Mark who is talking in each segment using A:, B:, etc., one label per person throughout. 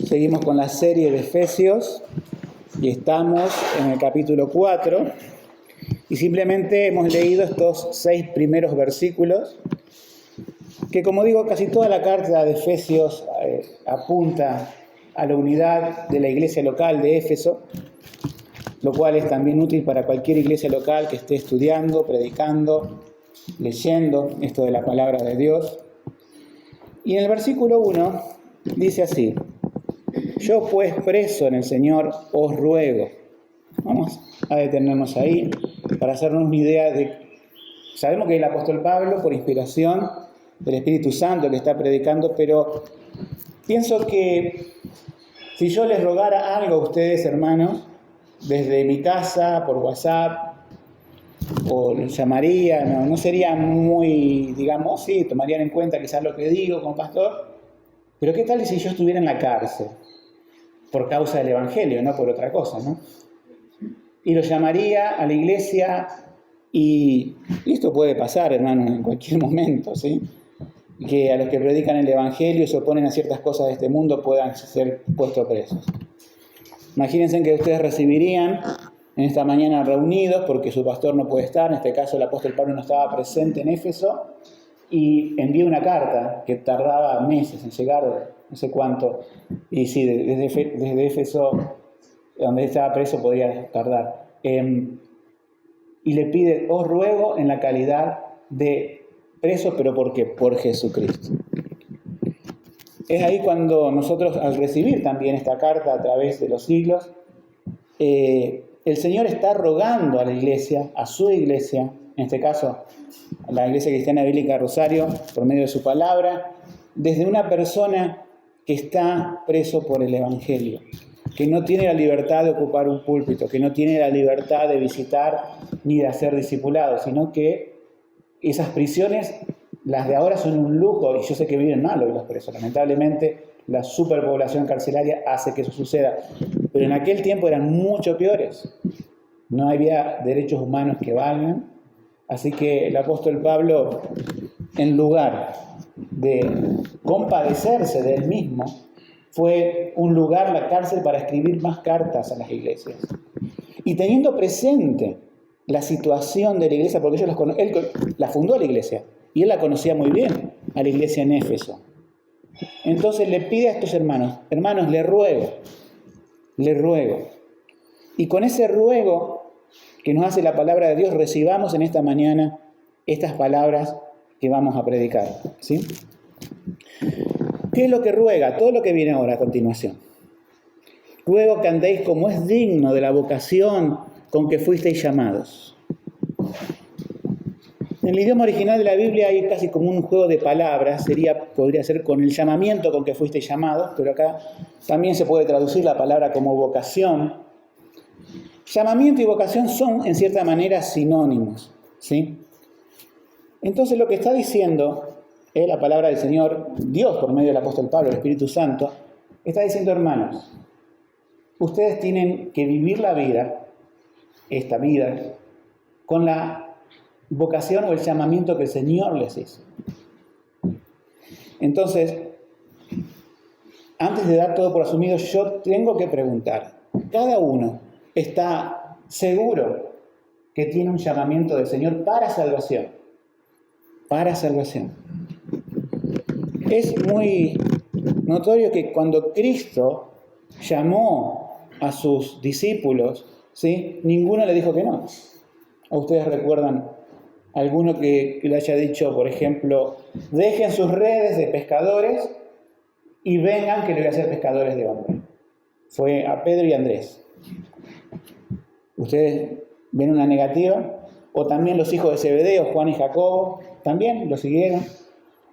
A: Seguimos con la serie de Efesios y estamos en el capítulo 4 y simplemente hemos leído estos 6 primeros versículos que, como digo, casi toda la carta de Efesios apunta a la unidad de la iglesia local de Éfeso, lo cual es también útil para cualquier iglesia local que esté estudiando, predicando, leyendo esto de la palabra de Dios. Y en el versículo 1 dice así: yo pues preso en el Señor os ruego. Vamos a detenernos ahí para hacernos una idea de... Sabemos que el apóstol Pablo, por inspiración del Espíritu Santo, que está predicando, pero pienso que si yo les rogara algo a ustedes, hermanos, desde mi casa, por WhatsApp, o los llamaría, no sería muy, digamos, sí, tomarían en cuenta quizás lo que digo como pastor, pero ¿qué tal si yo estuviera en la cárcel? Por causa del Evangelio, no por otra cosa, ¿no? Y lo llamaría a la iglesia y esto puede pasar, hermanos, en cualquier momento, ¿sí? Que a los que predican el Evangelio y se oponen a ciertas cosas de este mundo puedan ser puestos presos. Imagínense que ustedes recibirían en esta mañana reunidos, porque su pastor no puede estar, en este caso el apóstol Pablo no estaba presente en Éfeso, y envió una carta que tardaba meses en llegar, no sé cuánto, y sí, desde Éfeso, donde estaba preso, podría tardar. Y le pide, os ruego en la calidad de preso, pero ¿por qué? Por Jesucristo. Es ahí cuando nosotros, al recibir también esta carta a través de los siglos, el Señor está rogando a la iglesia, a su iglesia, en este caso a la Iglesia Cristiana Bíblica Rosario, por medio de su palabra, desde una persona que está preso por el Evangelio, que no tiene la libertad de ocupar un púlpito, que no tiene la libertad de visitar ni de hacer discipulados, sino que esas prisiones, las de ahora, son un lujo, y yo sé que viven mal hoy los presos. Lamentablemente, la superpoblación carcelaria hace que eso suceda, pero en aquel tiempo eran mucho peores. No había derechos humanos que valgan. Así que el apóstol Pablo, en lugar de compadecerse de él mismo, fue un lugar, la cárcel, para escribir más cartas a las iglesias. Y teniendo presente la situación de la iglesia, porque él la fundó la iglesia, y él la conocía muy bien, a la iglesia en Éfeso. Entonces le pide a estos hermanos, le ruego. Y con ese ruego que nos hace la palabra de Dios, recibamos en esta mañana estas palabras que vamos a predicar, ¿sí? ¿Qué es lo que ruega? Todo lo que viene ahora a continuación. Ruego que andéis como es digno de la vocación con que fuisteis llamados. En el idioma original de la Biblia hay casi como un juego de palabras, podría ser con el llamamiento con que fuisteis llamados, pero acá también se puede traducir la palabra como vocación. Llamamiento y vocación son, en cierta manera, sinónimos, ¿sí? Entonces, lo que está diciendo la palabra del Señor, Dios, por medio del apóstol Pablo, el Espíritu Santo, está diciendo, hermanos, ustedes tienen que vivir la vida, esta vida, con la vocación o el llamamiento que el Señor les hizo. Entonces, antes de dar todo por asumido, yo tengo que preguntar, ¿cada uno está seguro que tiene un llamamiento del Señor para salvación? Para salvación. Es muy notorio que cuando Cristo llamó a sus discípulos, ¿sí?, ninguno le dijo que no. ¿A ustedes recuerdan alguno que le haya dicho, por ejemplo, dejen sus redes de pescadores y vengan que les voy a hacer pescadores de hombres? Fue a Pedro y Andrés. ¿Ustedes ven una negativa? O también los hijos de Zebedeo, Juan y Jacobo, también lo siguieron.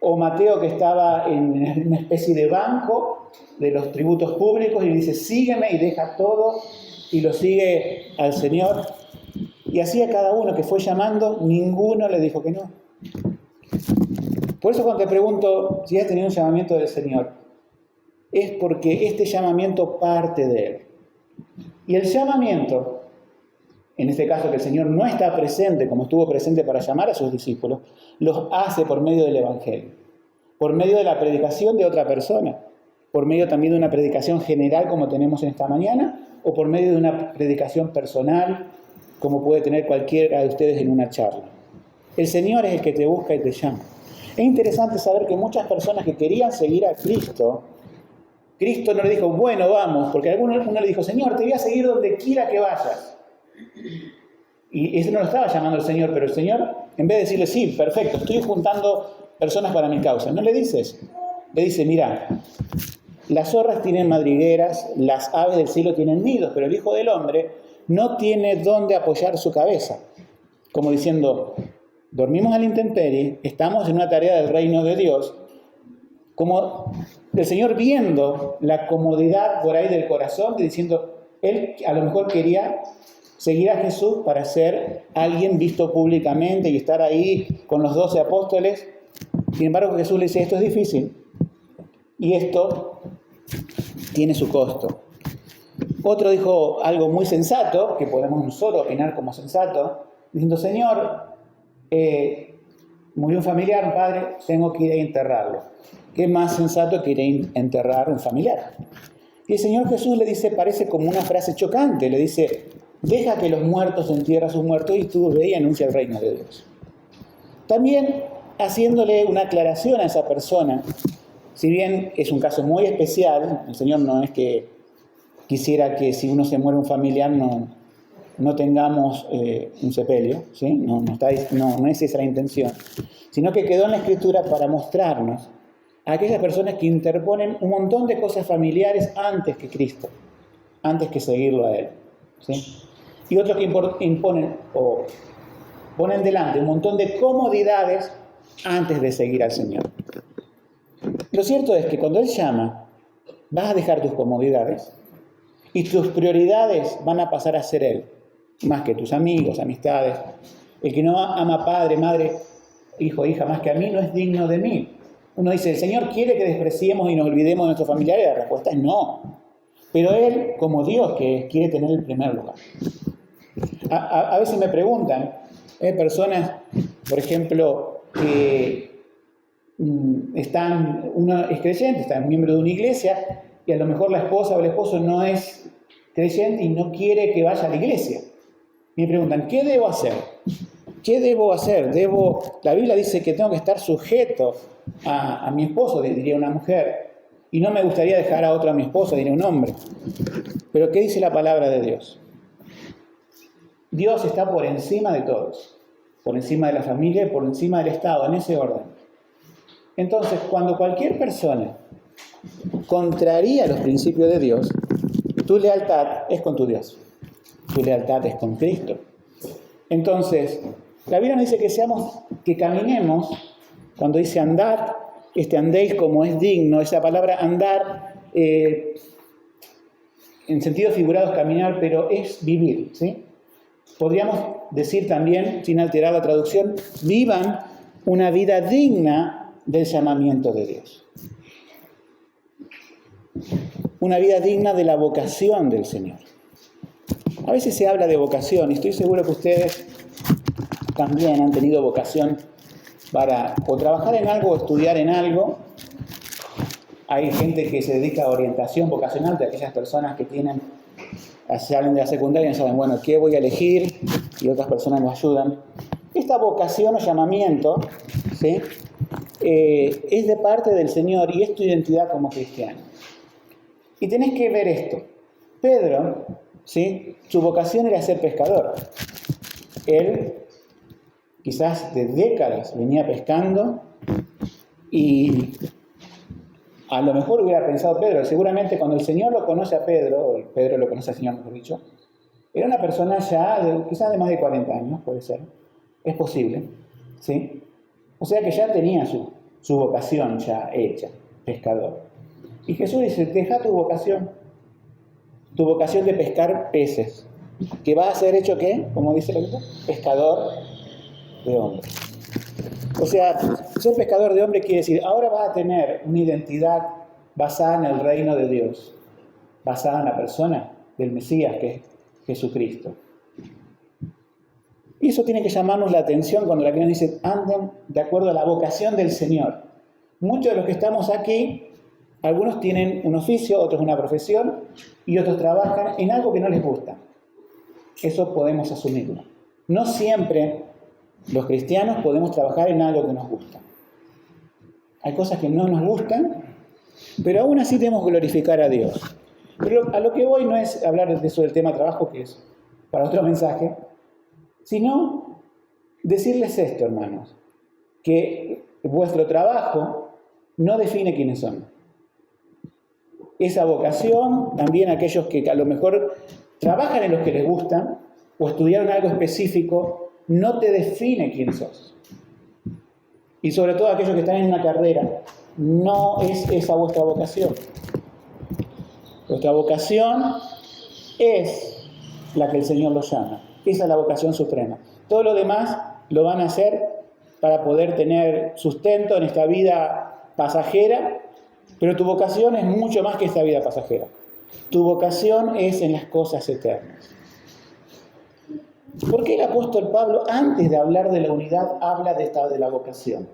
A: O Mateo, que estaba en una especie de banco de los tributos públicos y dice, sígueme, y deja todo y lo sigue al Señor. Y así a cada uno que fue llamando, ninguno le dijo que no. Por eso cuando te pregunto si has tenido un llamamiento del Señor, es porque este llamamiento parte de Él. Y el llamamiento, en este caso que el Señor no está presente como estuvo presente para llamar a sus discípulos, los hace por medio del Evangelio, por medio de la predicación de otra persona. por medio también de una predicación general como tenemos en esta mañana, o por medio de una predicación personal como puede tener cualquiera de ustedes en una charla. El Señor es el que te busca y te llama. Es interesante saber que muchas personas que querían seguir a Cristo, Cristo no le dijo, bueno, vamos, porque uno le dijo, Señor, te voy a seguir donde quiera que vayas. Y ese no lo estaba llamando el Señor, pero el Señor, en vez de decirle, sí, perfecto, estoy juntando personas para mi causa, no le dices, le dice, mira, las zorras tienen madrigueras, las aves del cielo tienen nidos, pero el Hijo del Hombre no tiene dónde apoyar su cabeza. Como diciendo, dormimos a la intemperie, estamos en una tarea del reino de Dios, como el Señor viendo la comodidad por ahí del corazón, diciendo, Él a lo mejor quería seguir a Jesús para ser alguien visto públicamente y estar ahí con los 12 apóstoles. Sin embargo, Jesús le dice, esto es difícil y esto tiene su costo. Otro dijo algo muy sensato, que podemos nosotros opinar como sensato, diciendo, Señor, murió un familiar, un padre, tengo que ir a enterrarlo. ¿Qué más sensato que ir a enterrar un familiar? Y el Señor Jesús le dice, parece como una frase chocante, le dice, deja que los muertos entierren a sus muertos y tú ve y anuncia el reino de Dios. También haciéndole una aclaración a esa persona, si bien es un caso muy especial, el Señor no es que quisiera que si uno se muere un familiar no tengamos un sepelio, ¿sí? No es esa la intención, sino que quedó en la Escritura para mostrarnos a aquellas personas que interponen un montón de cosas familiares antes que Cristo, antes que seguirlo a Él, ¿sí? Y otros que imponen o ponen delante un montón de comodidades antes de seguir al Señor. Lo cierto es que cuando Él llama, vas a dejar tus comodidades y tus prioridades van a pasar a ser Él, más que tus amigos, amistades. El que no ama padre, madre, hijo, hija, más que a mí, no es digno de mí. Uno dice, ¿el Señor quiere que despreciemos y nos olvidemos de nuestros familiares? La respuesta es no. Pero Él, como Dios que es, quiere tener el primer lugar. A veces me preguntan, personas, por ejemplo, que uno es creyente, está miembro de una iglesia, y a lo mejor la esposa o el esposo no es creyente y no quiere que vaya a la iglesia. Me preguntan, ¿qué debo hacer? ¿Qué debo hacer? La Biblia dice que tengo que estar sujeto a mi esposo, diría una mujer, y no me gustaría dejar a otro a mi esposo, diría un hombre. Pero ¿qué dice la palabra de Dios? Dios está por encima de todos, por encima de la familia y por encima del Estado, en ese orden. Entonces, cuando cualquier persona contraría los principios de Dios, tu lealtad es con tu Dios, tu lealtad es con Cristo. Entonces, la Biblia nos dice que caminemos, cuando dice andar, andéis como es digno, esa palabra andar, en sentido figurado es caminar, pero es vivir, ¿sí? Podríamos decir también, sin alterar la traducción, vivan una vida digna del llamamiento de Dios. Una vida digna de la vocación del Señor. A veces se habla de vocación, y estoy seguro que ustedes también han tenido vocación para o trabajar en algo o estudiar en algo. Hay gente que se dedica a orientación vocacional, de aquellas personas que salen de la secundaria y no saben, bueno, ¿qué voy a elegir? Y otras personas nos ayudan. Esta vocación o llamamiento, ¿sí? Es de parte del Señor y es tu identidad como cristiano. Y tenés que ver esto. Pedro, ¿sí? Su vocación era ser pescador. Él, quizás de décadas, venía pescando y a lo mejor hubiera pensado Pedro, seguramente cuando el Señor lo conoce a Pedro, o Pedro lo conoce al Señor, mejor dicho, era una persona ya, quizás de más de 40 años, puede ser, es posible, ¿sí? O sea que ya tenía su vocación ya hecha, pescador. Y Jesús dice, deja tu vocación de pescar peces, que va a ser hecho, ¿qué? Como dice la Biblia, pescador de hombres. O sea, ser pescador de hombres quiere decir, ahora vas a tener una identidad basada en el reino de Dios, basada en la persona del Mesías, que es Jesucristo. Y eso tiene que llamarnos la atención cuando la Biblia dice, anden de acuerdo a la vocación del Señor. Muchos de los que estamos aquí Algunos tienen un oficio, otros una profesión y otros trabajan en algo que no les gusta. Eso podemos asumirlo. No siempre los cristianos podemos trabajar en algo que nos gusta. Hay cosas que no nos gustan, pero aún así tenemos que glorificar a Dios. Pero a lo que voy no es hablar de eso del tema trabajo, que es para otro mensaje, sino decirles esto, hermanos, que vuestro trabajo no define quiénes son. Esa vocación, también aquellos que a lo mejor trabajan en los que les gustan o estudiaron algo específico, no te define quién sos. Y sobre todo aquellos que están en una carrera, no es esa vuestra vocación. Vuestra vocación es la que el Señor los llama. Esa es la vocación suprema. Todo lo demás lo van a hacer para poder tener sustento en esta vida pasajera, pero tu vocación es mucho más que esta vida pasajera. Tu vocación es en las cosas eternas. ¿Por qué el apóstol Pablo, antes de hablar de la unidad, habla de la vocación?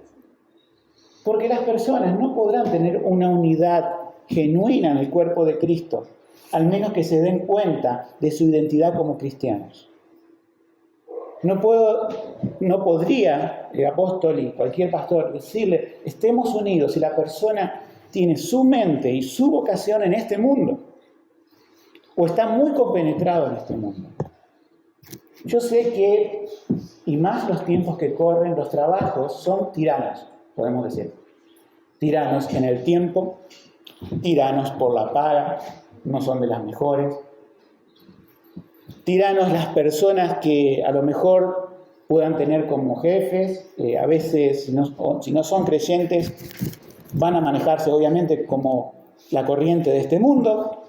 A: Porque las personas no podrán tener una unidad genuina en el cuerpo de Cristo, al menos que se den cuenta de su identidad como cristianos. No podría el apóstol y cualquier pastor decirle, estemos unidos si la persona tiene su mente y su vocación en este mundo, o está muy compenetrado en este mundo. Yo sé que, y más los tiempos que corren, los trabajos son tiranos, podemos decir. Tiranos en el tiempo, tiranos por la paga, no son de las mejores. Tiranos las personas que a lo mejor puedan tener como jefes, a veces si no son creyentes, van a manejarse obviamente como la corriente de este mundo,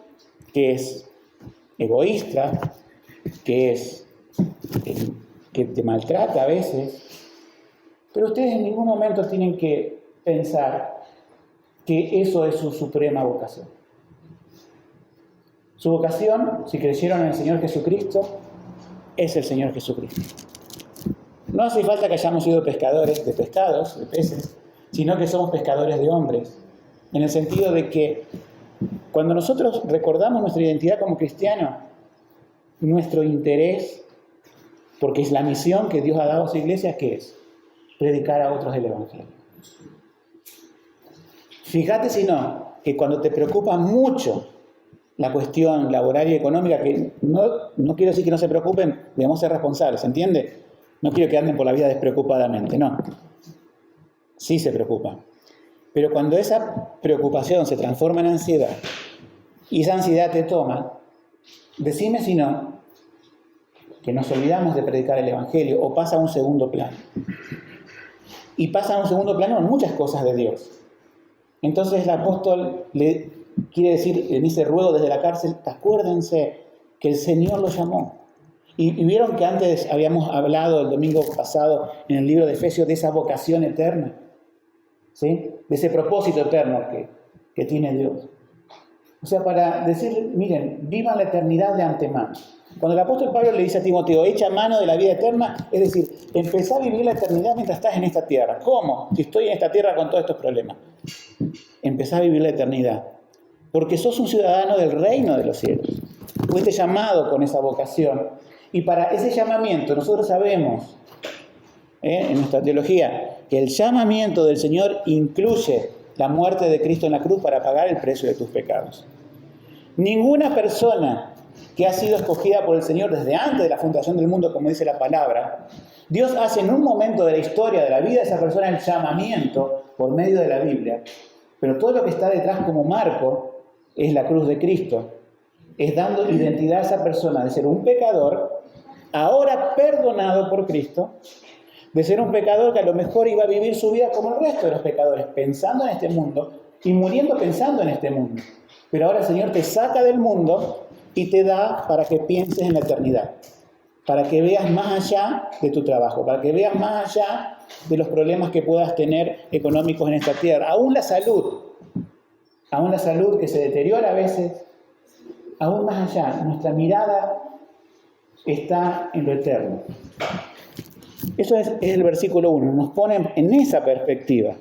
A: que es egoísta, que te maltrata a veces, pero ustedes en ningún momento tienen que pensar que eso es su suprema vocación. Su vocación, si creyeron en el Señor Jesucristo, es el Señor Jesucristo. No hace falta que hayamos sido pescadores de pescados, de peces, sino que somos pescadores de hombres, en el sentido de que cuando nosotros recordamos nuestra identidad como cristianos, nuestro interés, porque es la misión que Dios ha dado a su iglesia, ¿qué es? Predicar a otros el Evangelio. Fíjate si no, que cuando te preocupa mucho la cuestión laboral y económica, que no quiero decir que no se preocupen, debemos ser responsables, ¿entiende? No quiero que anden por la vida despreocupadamente, no. Sí se preocupan. Pero cuando esa preocupación se transforma en ansiedad, y esa ansiedad te toma, decime si no, que nos olvidamos de predicar el Evangelio, o pasa a un segundo plano. Y pasa a un segundo plano en muchas cosas de Dios. Entonces el apóstol le quiere decir en ese ruego desde la cárcel, acuérdense que el Señor los llamó. Y vieron que antes habíamos hablado el domingo pasado en el libro de Efesios de esa vocación eterna, ¿sí? De ese propósito eterno que tiene Dios. O sea, para decir, miren, vivan la eternidad de antemano. Cuando el apóstol Pablo le dice a Timoteo, echa mano de la vida eterna, es decir, empezá a vivir la eternidad mientras estás en esta tierra. ¿Cómo? Si estoy en esta tierra con todos estos problemas. Empezá a vivir la eternidad. Porque sos un ciudadano del reino de los cielos. Fuiste llamado con esa vocación. Y para ese llamamiento nosotros sabemos, en nuestra teología, que el llamamiento del Señor incluye la muerte de Cristo en la cruz para pagar el precio de tus pecados. Ninguna persona que ha sido escogida por el Señor desde antes de la fundación del mundo, como dice la palabra, Dios hace en un momento de la historia de la vida de esa persona el llamamiento por medio de la Biblia. Pero todo lo que está detrás como marco es la cruz de Cristo. Es dando identidad a esa persona de ser un pecador, ahora perdonado por Cristo, de ser un pecador que a lo mejor iba a vivir su vida como el resto de los pecadores, pensando en este mundo y muriendo pensando en este mundo. Pero ahora el Señor te saca del mundo y te da para que pienses en la eternidad, para que veas más allá de tu trabajo, para que veas más allá de los problemas que puedas tener económicos en esta tierra. Aún la salud que se deteriora a veces, aún más allá, nuestra mirada está en lo eterno. Eso es el versículo 1, nos pone en esa perspectiva.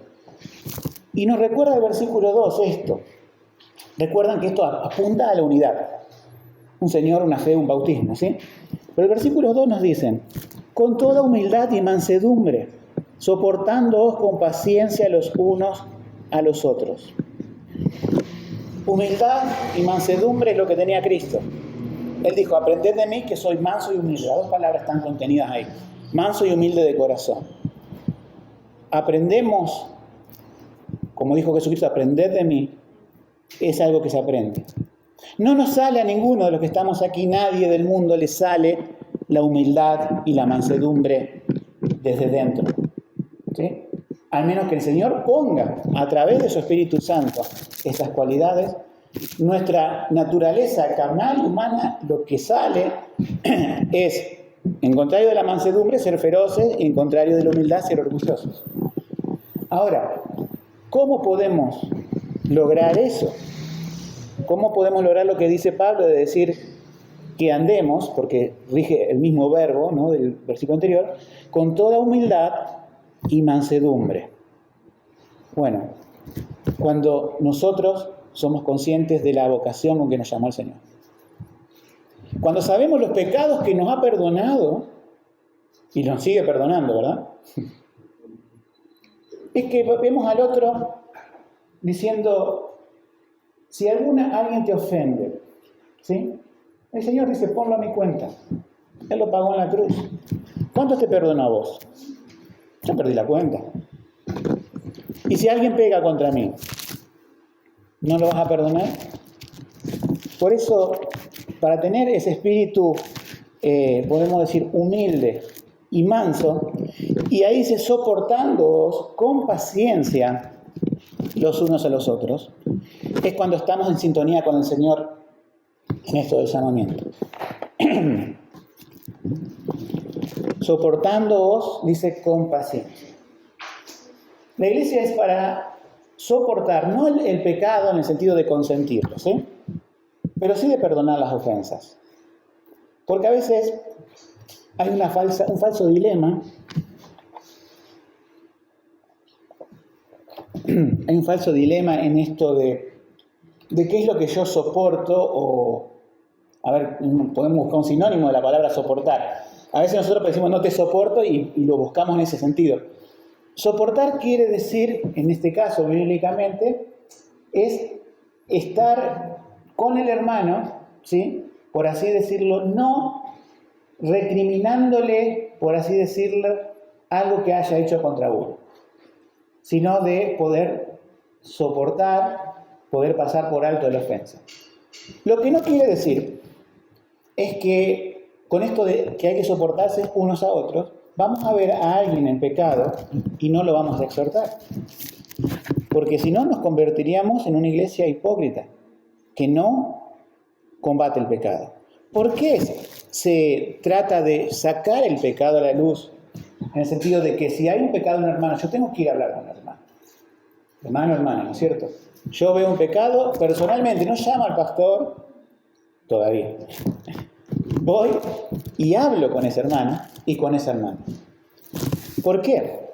A: Y nos recuerda el versículo 2 esto, Recuerdan que esto apunta a la unidad. Un Señor, una fe, un bautismo, ¿sí? Pero el versículo 2 nos dice, con toda humildad y mansedumbre, soportándoos con paciencia los unos a los otros. Humildad y mansedumbre es lo que tenía Cristo. Él dijo, aprended de mí que soy manso y humilde. Las dos palabras están contenidas ahí. Manso y humilde de corazón. Aprendemos, como dijo Jesucristo, aprended de mí, es algo que se aprende. No nos sale a ninguno de los que estamos aquí, nadie del mundo le sale la humildad y la mansedumbre desde dentro. ¿Sí? Al menos que el Señor ponga a través de su Espíritu Santo estas cualidades. Nuestra naturaleza carnal, humana, lo que sale es, en contrario de la mansedumbre, ser feroces, y en contrario de la humildad, ser orgullosos. Ahora, ¿cómo podemos lograr eso? ¿Cómo podemos lograr lo que dice Pablo de decir que andemos, porque rige el mismo verbo, ¿no?, del versículo anterior, con toda humildad y mansedumbre? Bueno, cuando nosotros somos conscientes de la vocación con que nos llamó el Señor. Cuando sabemos los pecados que nos ha perdonado, y nos sigue perdonando, ¿verdad? Es que vemos al otro diciendo, si alguien te ofende, ¿sí? El Señor dice, ponlo a mi cuenta. Él lo pagó en la cruz. ¿Cuánto te perdonó a vos? Yo perdí la cuenta. Y si alguien pega contra mí, ¿no lo vas a perdonar? Por eso, para tener ese espíritu, podemos decir, humilde y manso, y ahí dice, soportándoos con paciencia los unos a los otros, es cuando estamos en sintonía con el Señor en esto del llamamiento. Soportándoos, dice, con paciencia. La iglesia es para soportar, no el pecado en el sentido de consentirlo, ¿sí?, pero sí de perdonar las ofensas. Porque a veces hay un falso dilema. Hay un falso dilema en esto de qué es lo que yo soporto o... A ver, podemos buscar un sinónimo de la palabra soportar. A veces nosotros decimos no te soporto y lo buscamos en ese sentido. Soportar quiere decir, en este caso bíblicamente, es estar con el hermano, ¿sí?, por así decirlo, no recriminándole, por así decirlo, algo que haya hecho contra uno, sino de poder soportar, poder pasar por alto la ofensa. Lo que no quiere decir es que con esto de que hay que soportarse unos a otros, vamos a ver a alguien en pecado y no lo vamos a exhortar. Porque si no, nos convertiríamos en una iglesia hipócrita que no combate el pecado. ¿Por qué se trata de sacar el pecado a la luz? En el sentido de que si hay un pecado en un hermano, yo tengo que ir a hablar con el hermano. Hermana, ¿no es cierto? Yo veo un pecado, personalmente, no llamo al pastor, todavía. Voy y hablo con ese hermano y con esa hermana. ¿Por qué?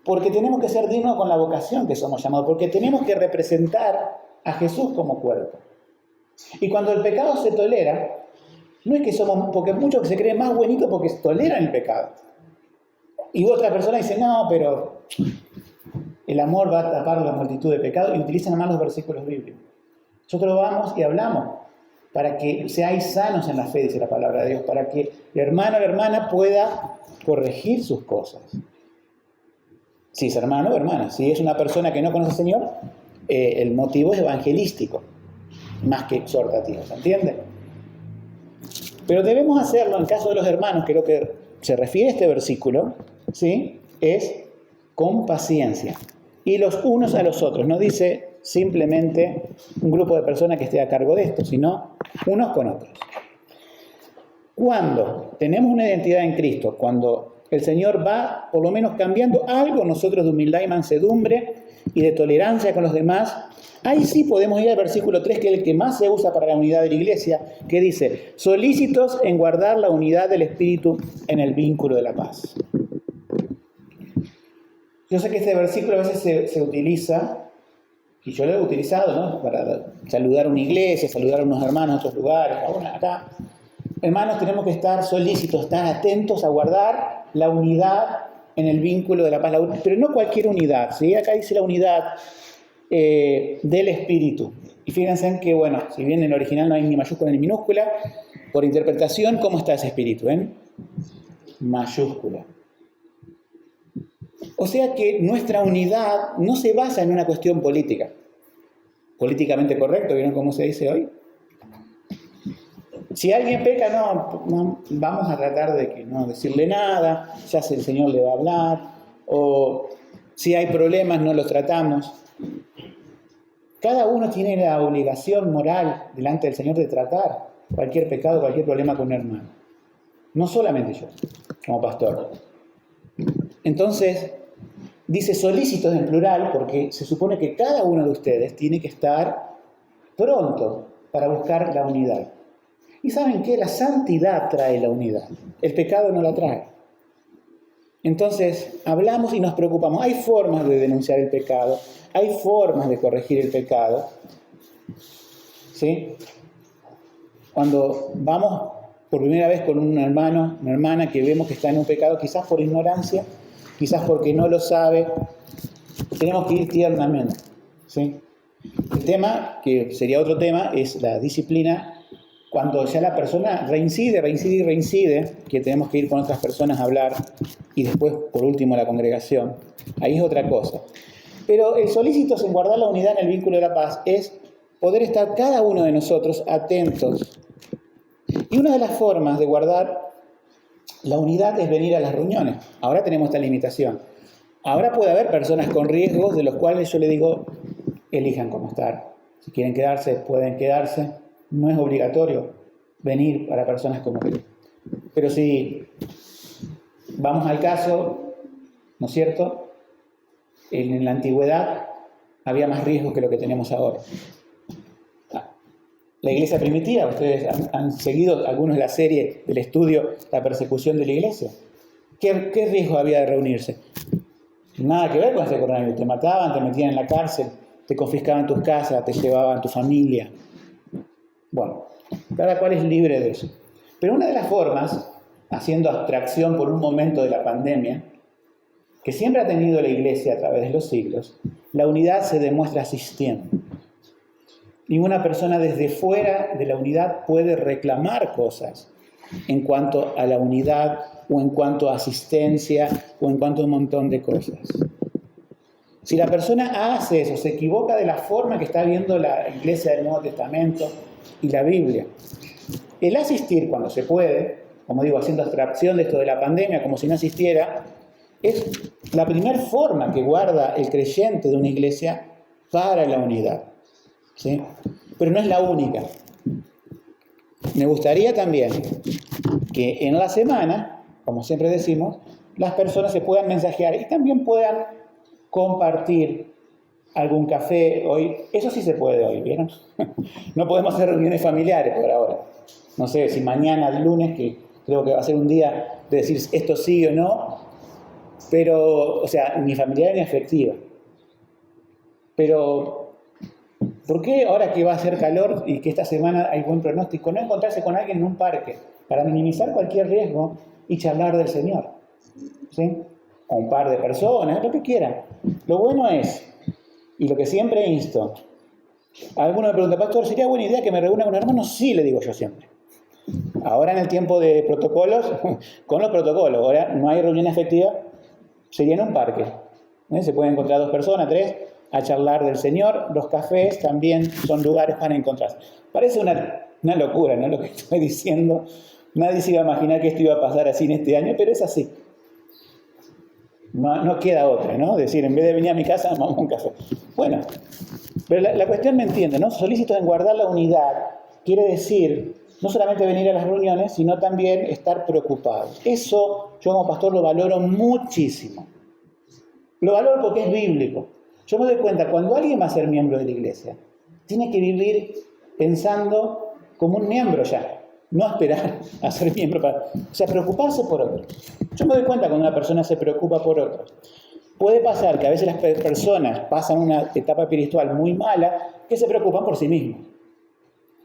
A: Porque tenemos que ser dignos con la vocación que somos llamados, porque tenemos que representar a Jesús como cuerpo. Y cuando el pecado se tolera, no es que somos, porque muchos que se creen más buenitos porque toleran el pecado. Y otra persona dice, no, pero el amor va a tapar la multitud de pecados, y utilizan más los versículos bíblicos. Nosotros vamos y hablamos para que seáis sanos en la fe, dice la palabra de Dios, para que el hermano o la hermana pueda corregir sus cosas. Si es hermano o hermana, si es una persona que no conoce al Señor, el motivo es evangelístico, más que exhortativo, ¿se entiende? Pero debemos hacerlo en caso de los hermanos, que lo que se refiere a este versículo, ¿sí?, es con paciencia. Y los unos a los otros, no dice simplemente un grupo de personas que esté a cargo de esto, sino unos con otros. Cuando tenemos una identidad en Cristo, cuando el Señor va por lo menos cambiando algo nosotros de humildad y mansedumbre y de tolerancia con los demás, ahí sí podemos ir al versículo 3, que es el que más se usa para la unidad de la iglesia, que dice, solícitos en guardar la unidad del Espíritu en el vínculo de la paz. Yo sé que este versículo a veces se utiliza, y yo lo he utilizado, ¿no?, para saludar a una iglesia, saludar a unos hermanos en otros lugares, acá. Hermanos, tenemos que estar solícitos, estar atentos a guardar la unidad en el vínculo de la paz, pero no cualquier unidad, ¿sí? Acá dice la unidad del Espíritu. Y fíjense en que, bueno, si bien en el original no hay ni mayúscula ni minúscula, por interpretación, ¿cómo está ese Espíritu? En mayúscula. O sea que nuestra unidad no se basa en una cuestión política. Políticamente correcto, ¿vieron cómo se dice hoy? Si alguien peca, no, vamos a tratar de que no decirle nada, ya el Señor le va a hablar, o si hay problemas no los tratamos. Cada uno tiene la obligación moral delante del Señor de tratar cualquier pecado, cualquier problema con un hermano. No solamente yo, como pastor. Entonces, dice solícitos en plural porque se supone que cada uno de ustedes tiene que estar pronto para buscar la unidad. Y ¿saben qué? La santidad trae la unidad. El pecado no la trae. Entonces, hablamos y nos preocupamos. Hay formas de denunciar el pecado. Hay formas de corregir el pecado. ¿Sí? Cuando vamos por primera vez con un hermano, una hermana que vemos que está en un pecado, quizás por ignorancia, quizás porque no lo sabe, tenemos que ir tiernamente. ¿Sí? El tema, que sería otro tema, es la disciplina. Cuando ya la persona reincide, que tenemos que ir con otras personas a hablar, y después, por último, la congregación, ahí es otra cosa. Pero el solícitos en guardar la unidad en el vínculo de la paz es poder estar cada uno de nosotros atentos. Y una de las formas de guardar la unidad es venir a las reuniones. Ahora tenemos esta limitación. Ahora puede haber personas con riesgos de los cuales yo le digo, elijan cómo estar. Si quieren quedarse, pueden quedarse. No es obligatorio venir para personas como yo. Pero si vamos al caso, ¿no es cierto? En la antigüedad había más riesgos que lo que tenemos ahora. La iglesia primitiva, ustedes han seguido algunos de la serie del estudio La persecución de la iglesia. ¿Qué riesgo había de reunirse? Nada que ver con ese coronavirus. Te mataban, te metían en la cárcel, te confiscaban tus casas, te llevaban tu familia. Bueno, cada cual es libre de eso. Pero una de las formas, haciendo abstracción por un momento de la pandemia, que siempre ha tenido la iglesia a través de los siglos, la unidad se demuestra asistiendo. Ninguna persona desde fuera de la unidad puede reclamar cosas en cuanto a la unidad o en cuanto a asistencia o en cuanto a un montón de cosas. Si la persona hace eso, se equivoca de la forma que está viendo la iglesia del Nuevo Testamento y la Biblia. El asistir cuando se puede, como digo, haciendo abstracción de esto de la pandemia, como si no asistiera, es la primera forma que guarda el creyente de una iglesia para la unidad. ¿Sí? Pero no es la única. Me gustaría también que en la semana, como siempre decimos, las personas se puedan mensajear y también puedan compartir algún café hoy. Eso sí se puede hoy, ¿vieron? No podemos hacer reuniones familiares por ahora. No sé si mañana, el lunes, que creo que va a ser un día de decir esto sí o no, pero, o sea, ni familiar ni afectiva. Pero, ¿por qué ahora que va a hacer calor y que esta semana hay buen pronóstico, no encontrarse con alguien en un parque para minimizar cualquier riesgo y charlar del Señor? ¿Sí? O un par de personas, lo que quieran. Lo bueno es, y lo que siempre insto, alguno me pregunta, pastor, ¿sería buena idea que me reúna con un hermano? Sí, le digo yo siempre. Ahora en el tiempo de protocolos, con los protocolos, ahora no hay reunión efectiva, sería en un parque. Se pueden encontrar 2 personas, 3, a charlar del Señor. Los cafés también son lugares para encontrarse. Parece una locura, ¿no? Lo que estoy diciendo. Nadie se iba a imaginar que esto iba a pasar así en este año, pero es así. No queda otra, ¿no? Decir, en vez de venir a mi casa, vamos a un café. Bueno, pero la cuestión me entiende, ¿no? Solícitos en guardar la unidad quiere decir no solamente venir a las reuniones, sino también estar preocupados. Eso yo como pastor lo valoro muchísimo. Lo valoro porque es bíblico. Yo me doy cuenta, cuando alguien va a ser miembro de la iglesia, tiene que vivir pensando como un miembro ya. No esperar a ser miembro o sea, preocuparse por otro. Yo me doy cuenta cuando una persona se preocupa por otro. puede pasar que a veces las personas pasan una etapa espiritual muy mala que se preocupan por sí mismos.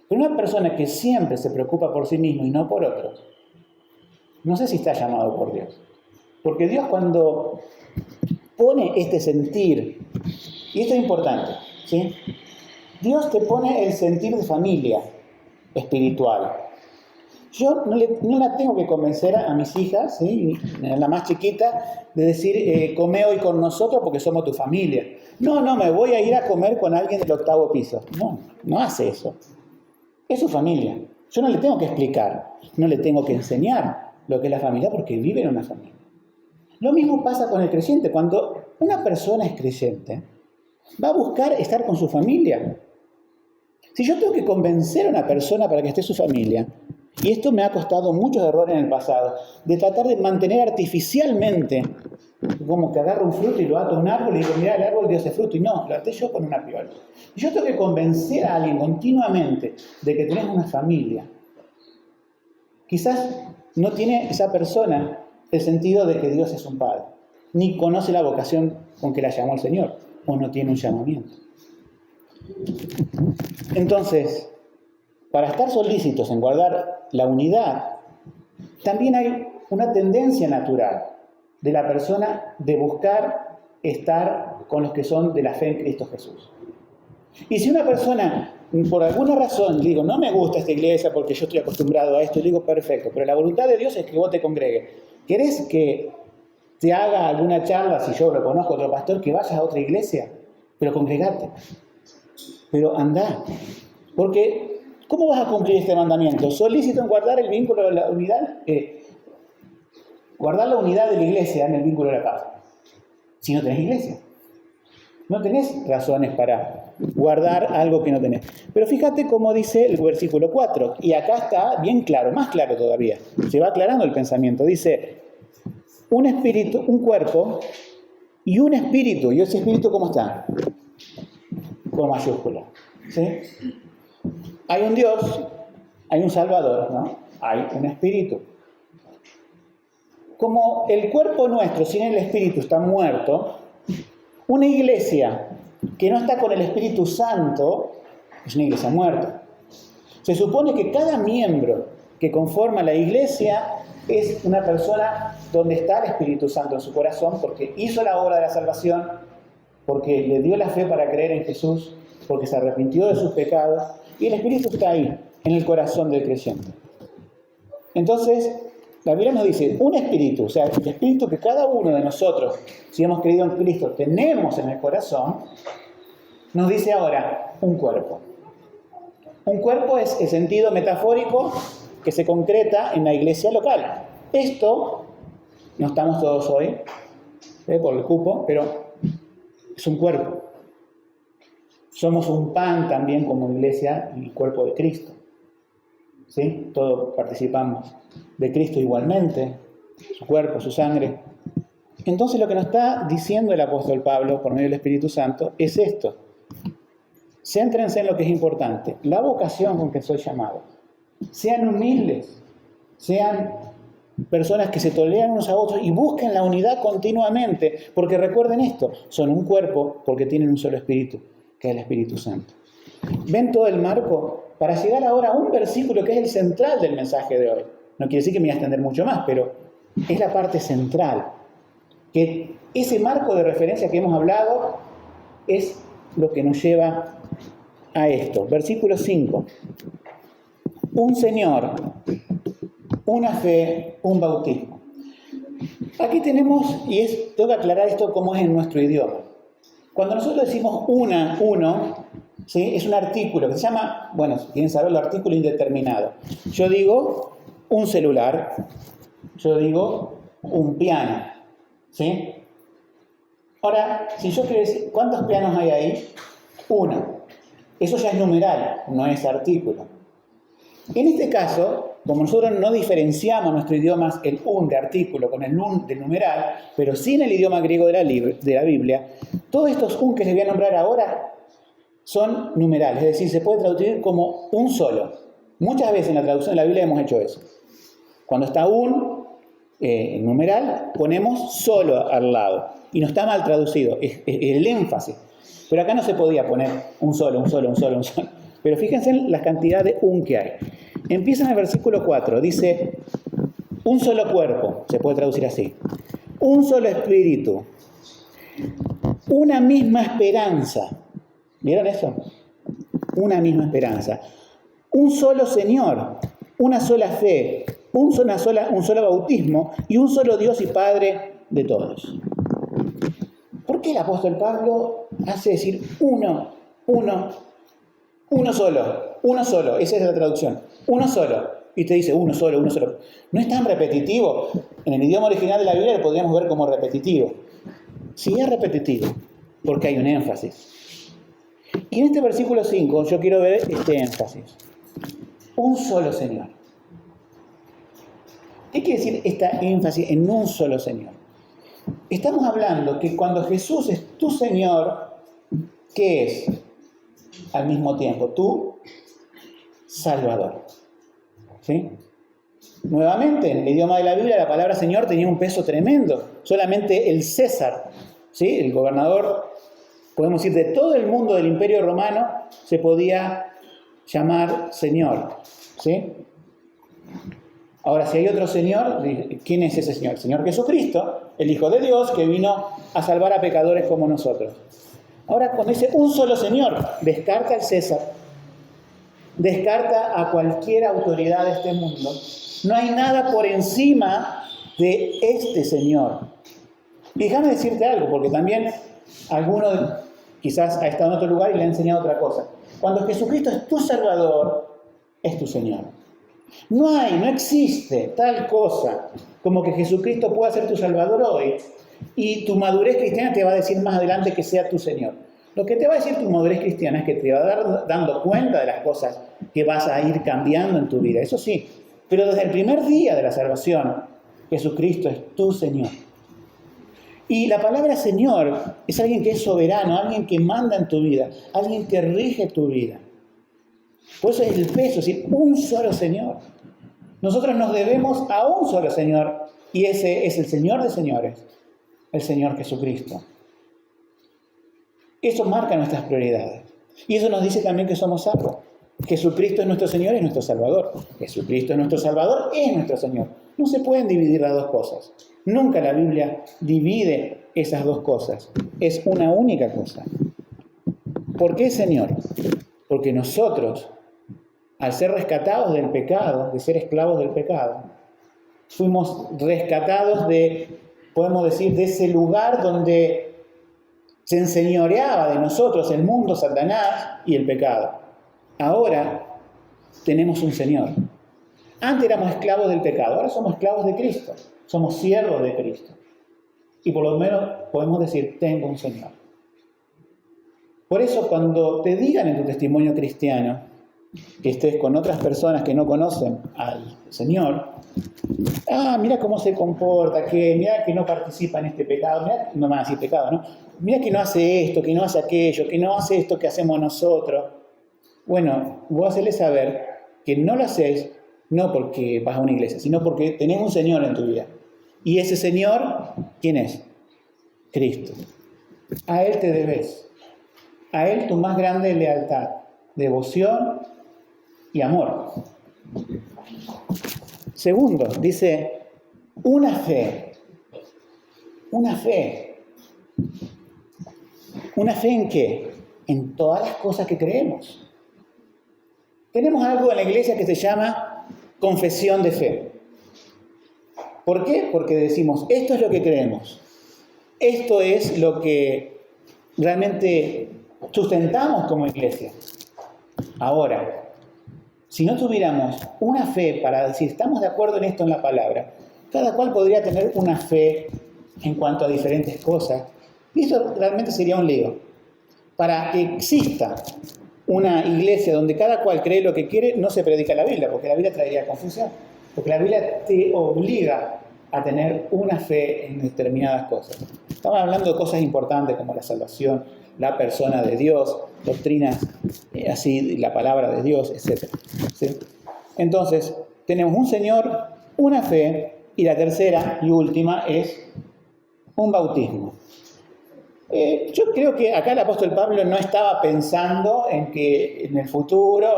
A: Pero una persona que siempre se preocupa por sí mismo y no por otros, no sé si está llamado por Dios. Porque Dios, cuando pone este sentir, y esto es importante, ¿sí? Dios te pone el sentir de familia espiritual. Yo no la tengo que convencer a mis hijas, ¿sí? La más chiquita, de decir, come hoy con nosotros porque somos tu familia. No, me voy a ir a comer con alguien del 8º piso. No hace eso. Es su familia. Yo no le tengo que explicar, no le tengo que enseñar lo que es la familia porque vive en una familia. Lo mismo pasa con el creyente. Cuando una persona es creyente, va a buscar estar con su familia. Si yo tengo que convencer a una persona para que esté su familia, y esto me ha costado muchos errores en el pasado, de tratar de mantener artificialmente, como que agarro un fruto y lo ato a un árbol y digo, mira, el árbol dio ese fruto, y no, lo até yo con una piola. Y yo tengo que convencer a alguien continuamente de que tenés una familia. Quizás no tiene esa persona el sentido de que Dios es un padre, ni conoce la vocación con que la llamó el Señor, o no tiene un llamamiento. Entonces, para estar solícitos en guardar la unidad, también hay una tendencia natural de la persona de buscar estar con los que son de la fe en Cristo Jesús. Y si una persona, por alguna razón, digo, no me gusta esta iglesia porque yo estoy acostumbrado a esto, y digo, perfecto, pero la voluntad de Dios es que vos te congregues. ¿Querés que te haga alguna charla, si yo lo conozco a otro pastor, que vayas a otra iglesia? Pero congregate. Pero andá. Porque, ¿cómo vas a cumplir este mandamiento? Solícito en guardar el vínculo de la unidad, guardar la unidad de la iglesia en el vínculo de la paz. Si no tenés iglesia. No tenés razones para guardar algo que no tenés. Pero fíjate cómo dice el versículo 4. Y acá está bien claro, más claro todavía. Se va aclarando el pensamiento. Dice, un espíritu, un cuerpo y un espíritu. ¿Y ese espíritu cómo está? Con mayúscula. ¿Sí? Hay un Dios, hay un Salvador, ¿no? Hay un espíritu. Como el cuerpo nuestro sin el espíritu está muerto, una iglesia que no está con el Espíritu Santo es una iglesia muerta. Se supone que cada miembro que conforma la iglesia es una persona donde está el Espíritu Santo en su corazón porque hizo la obra de la salvación, porque le dio la fe para creer en Jesús, porque se arrepintió de sus pecados, y el Espíritu está ahí, en el corazón del creyente. Entonces, la Biblia nos dice, un espíritu, o sea, el espíritu que cada uno de nosotros, si hemos creído en Cristo, tenemos en el corazón, nos dice ahora, un cuerpo. Un cuerpo es el sentido metafórico que se concreta en la iglesia local. Esto, no estamos todos hoy, por el cupo, pero es un cuerpo. Somos un pan también como iglesia y cuerpo de Cristo. ¿Sí? Todos participamos de Cristo igualmente, su cuerpo, su sangre. Entonces lo que nos está diciendo el apóstol Pablo por medio del Espíritu Santo es esto. Céntrense en lo que es importante, la vocación con que soy llamado. Sean humildes, sean personas que se toleran unos a otros y busquen la unidad continuamente, porque recuerden esto, son un cuerpo porque tienen un solo espíritu, que es el Espíritu Santo. ¿Ven todo el marco? Para llegar ahora a un versículo que es el central del mensaje de hoy. No quiere decir que me voy a extender mucho más, pero es la parte central. Que ese marco de referencia que hemos hablado es lo que nos lleva a esto. Versículo 5. Un Señor, una fe, un bautismo. Aquí tenemos, tengo que aclarar esto como es en nuestro idioma. Cuando nosotros decimos uno, ¿sí? Es un artículo que se llama, bueno, si quieren saberlo, artículo indeterminado. Yo digo un celular, yo digo un piano, ¿sí? Ahora, si yo quiero decir, ¿cuántos pianos hay ahí? Uno. Eso ya es numeral, no es artículo. En este caso, como nosotros no diferenciamos en nuestro idioma el un de artículo con el un de numeral, pero sí en el idioma griego de la Biblia, todos estos un que les voy a nombrar ahora son numerales, es decir, se puede traducir como un solo. Muchas veces en la traducción de la Biblia hemos hecho eso. Cuando está un, numeral, ponemos solo al lado. Y no está mal traducido, es el énfasis. Pero acá no se podía poner un solo. Pero fíjense en la cantidad de un que hay. Empieza en el versículo 4, dice, un solo cuerpo, se puede traducir así. Un solo espíritu. Una misma esperanza. ¿Vieron eso? Una misma esperanza. Un solo Señor, una sola fe, un solo bautismo y un solo Dios y Padre de todos. ¿Por qué el apóstol Pablo hace decir uno solo? Esa es la traducción. Uno solo. Y te dice uno solo. No es tan repetitivo. En el idioma original de la Biblia lo podríamos ver como repetitivo. Sí es repetitivo, porque hay un énfasis. Y en este versículo 5 yo quiero ver este énfasis. Un solo Señor. ¿Qué quiere decir esta énfasis en un solo Señor? Estamos hablando que cuando Jesús es tu Señor, ¿qué es? Al mismo tiempo, tu Salvador. ¿Sí? Nuevamente, en el idioma de la Biblia, la palabra Señor tenía un peso tremendo. Solamente el César, ¿sí? El gobernador, podemos decir, de todo el mundo del Imperio Romano, se podía llamar Señor. ¿Sí? Ahora, si hay otro Señor, ¿quién es ese Señor? El Señor Jesucristo, el Hijo de Dios, que vino a salvar a pecadores como nosotros. Ahora, cuando dice un solo Señor, descarta al César, descarta a cualquier autoridad de este mundo. No hay nada por encima de este Señor. Y déjame decirte algo, porque también alguno quizás ha estado en otro lugar y le ha enseñado otra cosa. Cuando Jesucristo es tu Salvador, es tu Señor. No existe tal cosa como que Jesucristo pueda ser tu Salvador hoy y tu madurez cristiana te va a decir más adelante que sea tu Señor. Lo que te va a decir tu madurez cristiana es que te va a dar dando cuenta de las cosas que vas a ir cambiando en tu vida, eso sí. Pero desde el primer día de la salvación, Jesucristo es tu Señor. Y la palabra Señor es alguien que es soberano, alguien que manda en tu vida, alguien que rige tu vida. Por eso es el peso, es decir, un solo Señor. Nosotros nos debemos a un solo Señor, y ese es el Señor de señores, el Señor Jesucristo. Eso marca nuestras prioridades. Y eso nos dice también que somos salvos. Jesucristo es nuestro Señor y nuestro Salvador. Jesucristo es nuestro Salvador y es nuestro Señor. No se pueden dividir las dos cosas. Nunca la Biblia divide esas dos cosas. Es una única cosa. ¿Por qué Señor? Porque nosotros, al ser rescatados del pecado, de ser esclavos del pecado, fuimos rescatados podemos decir, de ese lugar donde se enseñoreaba de nosotros el mundo, Satanás y el pecado. Ahora tenemos un Señor. Antes éramos esclavos del pecado, ahora somos esclavos de Cristo. Somos siervos de Cristo. Y por lo menos podemos decir, tengo un Señor. Por eso cuando te digan en tu testimonio cristiano que estés con otras personas que no conocen al Señor, mira cómo se comporta, mira que no participa en este pecado, mira, no me van a decir pecado, ¿no? Mira que no hace esto, que no hace aquello, que no hace esto que hacemos nosotros. Bueno, vos hacerle saber que no lo haces no porque vas a una iglesia, sino porque tenés un Señor en tu vida. Y ese Señor, ¿quién es? Cristo. A Él te debes. A Él tu más grande lealtad, devoción y amor. Segundo, dice, una fe. Una fe. ¿Una fe en qué? En todas las cosas que creemos. Tenemos algo en la iglesia que se llama confesión de fe. ¿Por qué? Porque decimos, esto es lo que creemos. Esto es lo que realmente sustentamos como iglesia. Ahora, si no tuviéramos una fe para decir, estamos de acuerdo en esto en la palabra, cada cual podría tener una fe en cuanto a diferentes cosas, y eso realmente sería un lío. Para que exista una iglesia donde cada cual cree lo que quiere, no se predica la Biblia, porque la Biblia traería confusión. Porque la Biblia te obliga a tener una fe en determinadas cosas. Estamos hablando de cosas importantes como la salvación, la persona de Dios, doctrinas, así, la palabra de Dios, etc. ¿Sí? Entonces, tenemos un Señor, una fe Y la tercera y última es un bautismo. Yo creo que acá el apóstol Pablo no estaba pensando en que en el futuro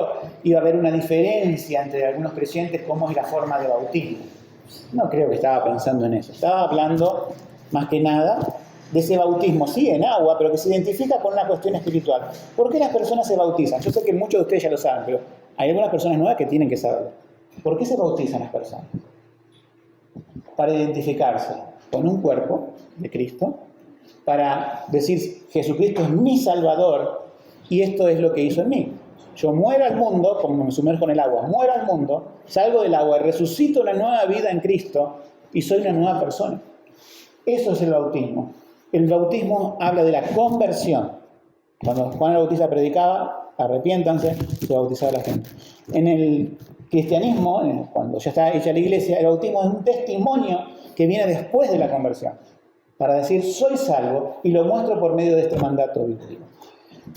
A: iba a haber una diferencia entre algunos creyentes cómo es la forma de bautismo. No creo que estaba pensando en eso. Estaba hablando, más que nada, de ese bautismo, sí, en agua, pero que se identifica con una cuestión espiritual. ¿Por qué las personas se bautizan? Yo sé que muchos de ustedes ya lo saben, pero hay algunas personas nuevas que tienen que saberlo. ¿Por qué se bautizan las personas? Para identificarse con un cuerpo de Cristo, para decir, Jesucristo es mi Salvador y esto es lo que hizo en mí. Yo muero al mundo, como me sumerjo en el agua, muero al mundo, salgo del agua, resucito una nueva vida en Cristo y soy una nueva persona. Eso es el bautismo. El bautismo habla de la conversión. Cuando Juan el Bautista predicaba, arrepiéntanse, se bautizaba la gente. En el cristianismo, cuando ya está hecha la iglesia, el bautismo es un testimonio que viene después de la conversión, para decir, soy salvo, y lo muestro por medio de este mandato bíblico.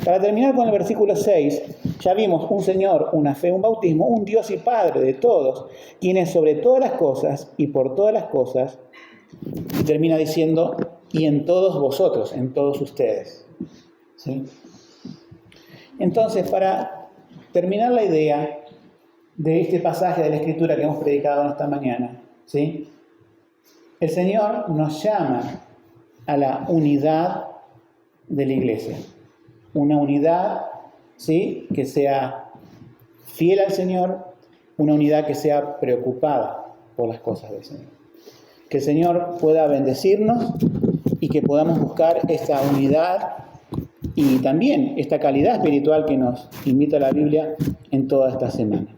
A: Para terminar con el versículo 6, ya vimos un Señor, una fe, un bautismo, un Dios y Padre de todos, quien es sobre todas las cosas y por todas las cosas, y termina diciendo, y en todos vosotros, en todos ustedes. ¿Sí? Entonces, para terminar la idea de este pasaje de la Escritura que hemos predicado en esta mañana, ¿sí? El Señor nos llama a la unidad de la iglesia. Una unidad, ¿sí?, que sea fiel al Señor, una unidad que sea preocupada por las cosas del Señor. Que el Señor pueda bendecirnos y que podamos buscar esta unidad y también esta calidad espiritual que nos invita la Biblia en toda esta semana.